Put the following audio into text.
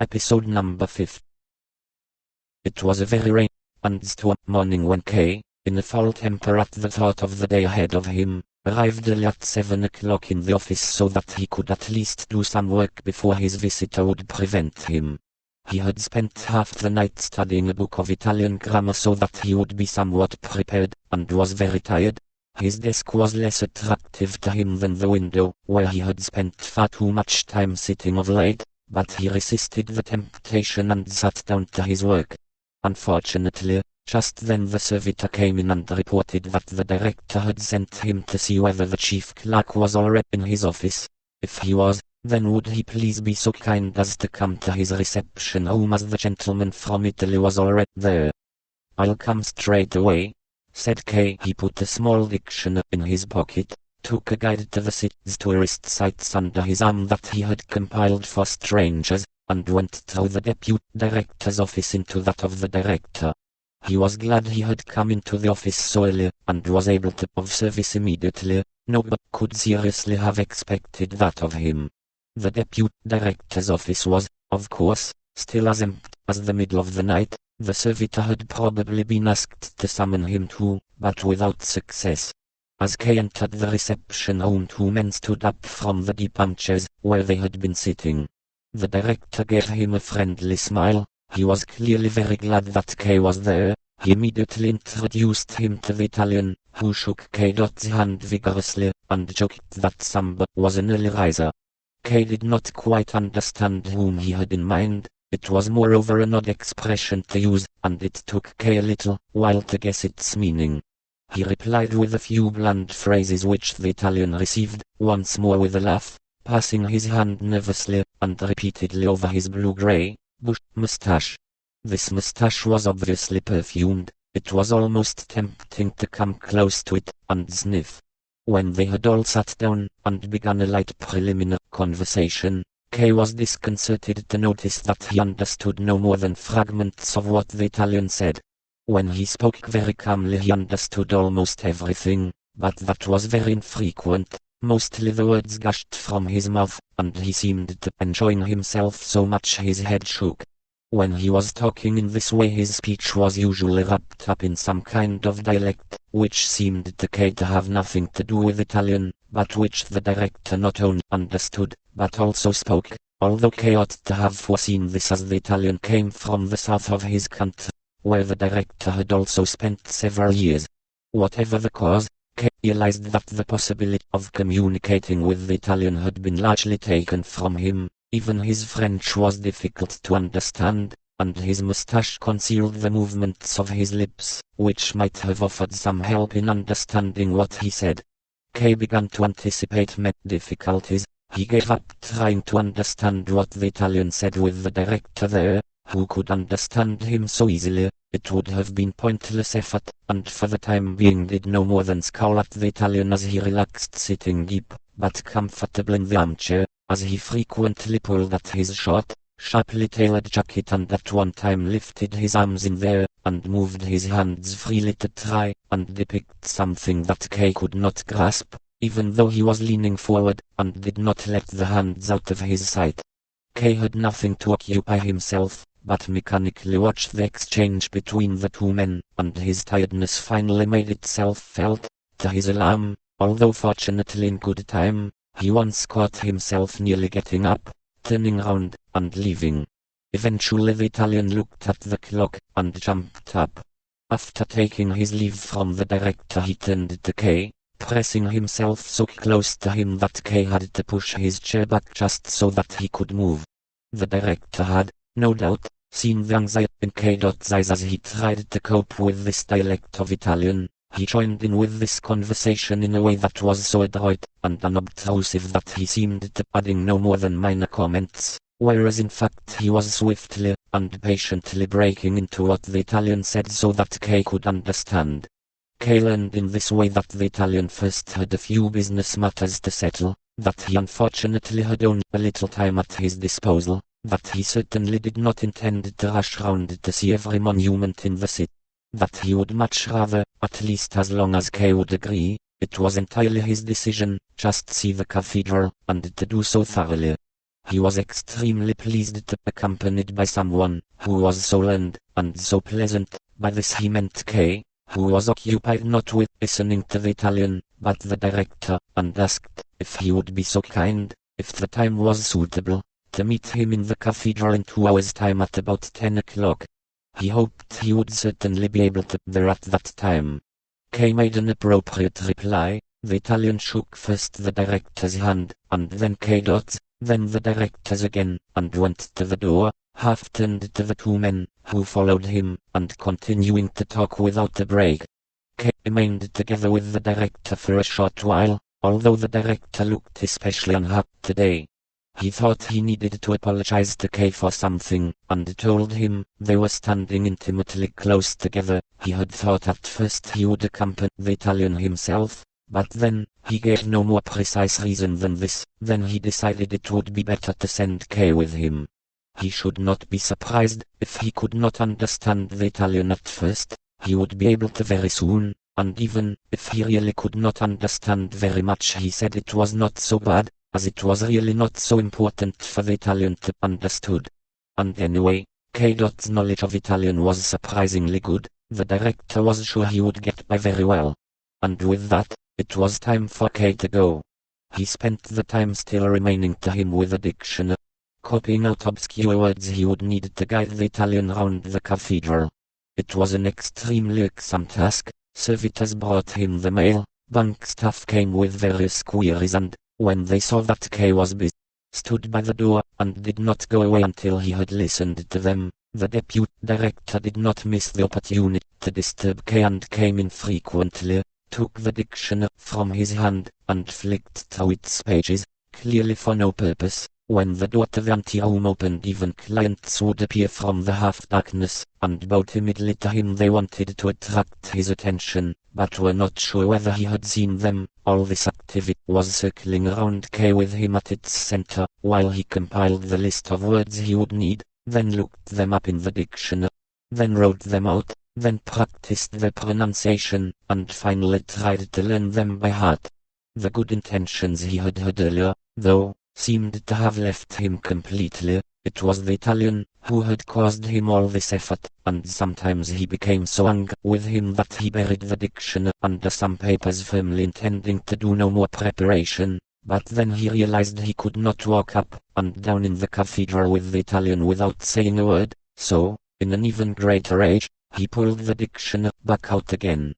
Episode number 5. It was a very rainy and stormy morning when K, in a foul temper at the thought of the day ahead of him, arrived early at 7 o'clock in the office so that he could at least do some work before his visitor would prevent him. He had spent half the night studying a book of Italian grammar so that he would be somewhat prepared, and was very tired. His desk was less attractive to him than the window, where he had spent far too much time sitting of late, but he resisted the temptation and sat down to his work. Unfortunately, just then the servitor came in and reported that the director had sent him to see whether the chief clerk was already in his office. If he was, then would he please be so kind as to come to his reception room, as the gentleman from Italy was already there. "I'll come straight away," said K. He put a small dictionary in his pocket, took a guide to the city's tourist sites under his arm that he had compiled for strangers, and went through the deputy director's office into that of the director. He was glad he had come into the office so early, and was able to of service immediately. Nobody could seriously have expected that of him. The deputy director's office was, of course, still as empty as the middle of the night. The servitor had probably been asked to summon him too, but without success. As Kay entered the reception room, two men stood up from the deep armchairs where they had been sitting. The director gave him a friendly smile. He was clearly very glad that Kay was there. He immediately introduced him to the Italian, who shook K's hand vigorously, and joked that somebody was an early riser. Kay did not quite understand whom he had in mind. It was moreover an odd expression to use, and it took Kay a little while to guess its meaning. He replied with a few bland phrases which the Italian received, once more with a laugh, passing his hand nervously and repeatedly over his blue-grey moustache. This moustache was obviously perfumed. It was almost tempting to come close to it and sniff. When they had all sat down and begun a light preliminary conversation, Kay was disconcerted to notice that he understood no more than fragments of what the Italian said. When he spoke very calmly he understood almost everything, but that was very infrequent. Mostly the words gushed from his mouth, and he seemed to enjoy himself so much his head shook. When he was talking in this way his speech was usually wrapped up in some kind of dialect, which seemed to Kay to have nothing to do with Italian, but which the director not only understood, but also spoke, although Kay ought to have foreseen this, as the Italian came from the south of his country, where the director had also spent several years. Whatever the cause, Kay realized that the possibility of communicating with the Italian had been largely taken from him. Even his French was difficult to understand, and his moustache concealed the movements of his lips, which might have offered some help in understanding what he said. Kay began to anticipate many difficulties. He gave up trying to understand what the Italian said with the director there, who could understand him so easily. It would have been pointless effort, and for the time being did no more than scowl at the Italian as he relaxed, sitting deep, but comfortable in the armchair, as he frequently pulled at his short, sharply tailored jacket and at one time lifted his arms in the air, and moved his hands freely to try and depict something that Kay could not grasp, even though he was leaning forward, and did not let the hands out of his sight. Kay had nothing to occupy himself, but mechanically watched the exchange between the two men, and his tiredness finally made itself felt. To his alarm, although fortunately in good time, he once caught himself nearly getting up, turning round, and leaving. Eventually the Italian looked at the clock, and jumped up. After taking his leave from the director he turned to Kay, pressing himself so close to him that Kay had to push his chair back just so that he could move. The director had, no doubt, seen the anxiety in K's eyes as he tried to cope with this dialect of Italian. He joined in with this conversation in a way that was so adroit and unobtrusive that he seemed to adding no more than minor comments, whereas in fact he was swiftly and patiently breaking into what the Italian said so that Kay could understand. Kay learned in this way that the Italian first had a few business matters to settle, that he unfortunately had only a little time at his disposal, that he certainly did not intend to rush round to see every monument in the city, that he would much rather, at least as long as Kay would agree, it was entirely his decision, just see the cathedral, and to do so thoroughly. He was extremely pleased to be accompanied by someone who was so learned and so pleasant. By this he meant K, who was occupied not with listening to the Italian, but the director, and asked if he would be so kind, if the time was suitable, to meet him in the cathedral in 2 hours' time at about 10 o'clock. He hoped he would certainly be able to be there at that time. K made an appropriate reply. The Italian shook first the director's hand, and then K. Then the director's again, and went to the door, half turned to the 2 men, who followed him, and continuing to talk without a break. K remained together with the director for a short while, although the director looked especially unhappy today. He thought he needed to apologize to K for something, and told him. They were standing intimately close together. He had thought at first he would accompany the Italian himself, but then, he gave no more precise reason than this. Then he decided it would be better to send K with him. He should not be surprised if he could not understand the Italian at first. He would be able to very soon, and even if he really could not understand very much, he said it was not so bad, as it was really not so important for the Italian to understood. And anyway, K.'s knowledge of Italian was surprisingly good. The director was sure he would get by very well. And with that, it was time for K to go. He spent the time still remaining to him with a dictionary, copying out obscure words he would need to guide the Italian round the cathedral. It was an extremely irksome task. Servitors brought him the mail, bank staff came with various queries, and, when they saw that K was busy, stood by the door, and did not go away until he had listened to them. The deputy director did not miss the opportunity to disturb K and came in frequently, took the dictionary from his hand, and flicked through its pages, clearly for no purpose. When the door to the anteroom opened, even clients would appear from the half-darkness, and bow timidly to him. They wanted to attract his attention, but were not sure whether he had seen them. All this activity was circling around K with him at its center, while he compiled the list of words he would need, then looked them up in the dictionary, then wrote them out, then practiced their pronunciation, and finally tried to learn them by heart. The good intentions he had had earlier, though, seemed to have left him completely. It was the Italian who had caused him all this effort, and sometimes he became so angry with him that he buried the dictionary under some papers, firmly intending to do no more preparation. But then he realized he could not walk up and down in the cathedral with the Italian without saying a word, so, in an even greater rage, he pulled the dictionary back out again.